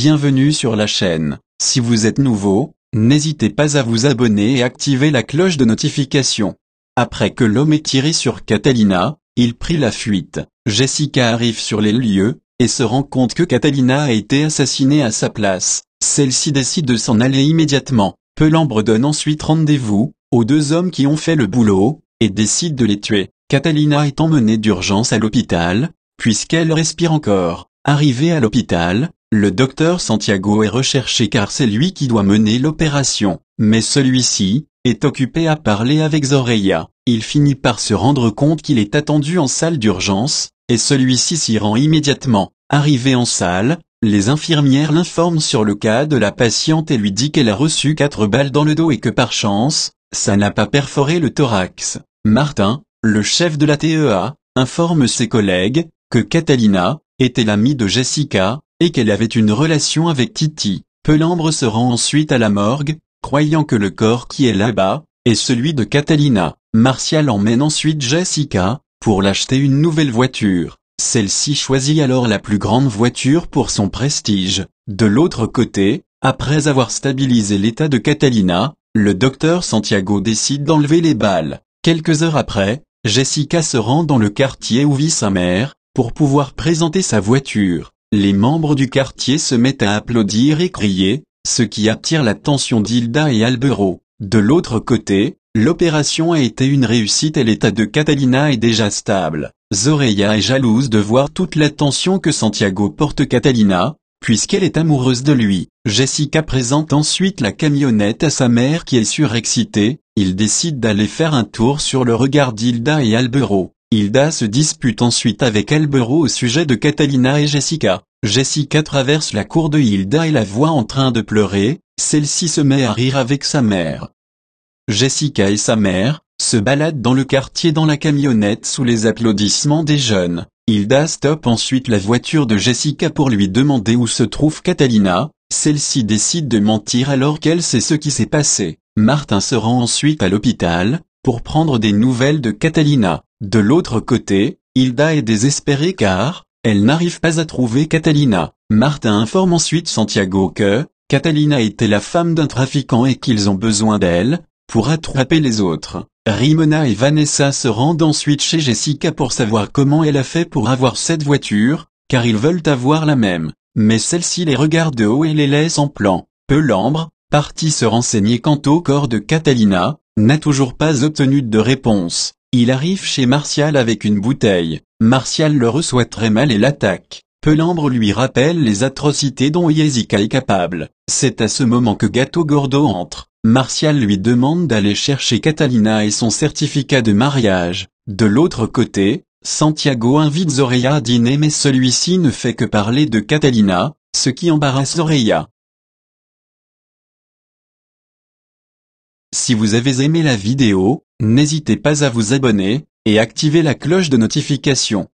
bienvenue sur la chaîne. Si vous êtes nouveau, n'hésitez pas à vous abonner et activer la cloche de notification. Après que l'homme ait tiré sur Catalina, il prit la fuite. Jessica arrive sur les lieux, et se rend compte que Catalina a été assassinée à sa place. Celle-ci décide de s'en aller immédiatement. Pelambre donne ensuite rendez-vous aux deux hommes qui ont fait le boulot, et décide de les tuer. Catalina est emmenée d'urgence à l'hôpital, puisqu'elle respire encore. Arrivé à l'hôpital, le docteur Santiago est recherché car c'est lui qui doit mener l'opération. Mais celui-ci est occupé à parler avec Zoraya. Il finit par se rendre compte qu'il est attendu en salle d'urgence, et celui-ci s'y rend immédiatement. Arrivé en salle, les infirmières l'informent sur le cas de la patiente et lui dit qu'elle a reçu 4 balles dans le dos et que par chance, ça n'a pas perforé le thorax. Martin, le chef de la TEA, informe ses collègues que Catalina était l'amie de Jessica, et qu'elle avait une relation avec Titi. Pelambre se rend ensuite à la morgue, croyant que le corps qui est là-bas est celui de Catalina. Martial emmène ensuite Jessica pour l'acheter une nouvelle voiture. Celle-ci choisit alors la plus grande voiture pour son prestige. De l'autre côté, après avoir stabilisé l'état de Catalina, le docteur Santiago décide d'enlever les balles. Quelques heures après, Jessica se rend dans le quartier où vit sa mère, pour pouvoir présenter sa voiture. Les membres du quartier se mettent à applaudir et crier, ce qui attire l'attention d'Hilda et Albero. De l'autre côté, l'opération a été une réussite et l'état de Catalina est déjà stable. Zoraya est jalouse de voir toute l'attention que Santiago porte Catalina, puisqu'elle est amoureuse de lui. Jessica présente ensuite la camionnette à sa mère qui est surexcitée. Il décide d'aller faire un tour sur le regard d'Hilda et Albero. Hilda se dispute ensuite avec Albero au sujet de Catalina et Jessica. Jessica traverse la cour de Hilda et la voit en train de pleurer. Celle-ci se met à rire avec sa mère. Jessica et sa mère se baladent dans le quartier dans la camionnette sous les applaudissements des jeunes. Hilda stoppe ensuite la voiture de Jessica pour lui demander où se trouve Catalina. Celle-ci décide de mentir alors qu'elle sait ce qui s'est passé. Martin se rend ensuite à l'hôpital pour prendre des nouvelles de Catalina. De l'autre côté, Hilda est désespérée car elle n'arrive pas à trouver Catalina. Martin informe ensuite Santiago que Catalina était la femme d'un trafiquant et qu'ils ont besoin d'elle pour attraper les autres. Rimona et Vanessa se rendent ensuite chez Jessica pour savoir comment elle a fait pour avoir cette voiture, car ils veulent avoir la même. Mais celle-ci les regarde de haut et les laisse en plan. Pelambre, parti se renseigner quant au corps de Catalina, n'a toujours pas obtenu de réponse. Il arrive chez Martial avec une bouteille. Martial le reçoit très mal et l'attaque. Pelambre lui rappelle les atrocités dont Jessica est capable. C'est à ce moment que Gato Gordo entre. Martial lui demande d'aller chercher Catalina et son certificat de mariage. De l'autre côté, Santiago invite Zoraya à dîner mais celui-ci ne fait que parler de Catalina, ce qui embarrasse Zoraya. Si vous avez aimé la vidéo, n'hésitez pas à vous abonner et activer la cloche de notification.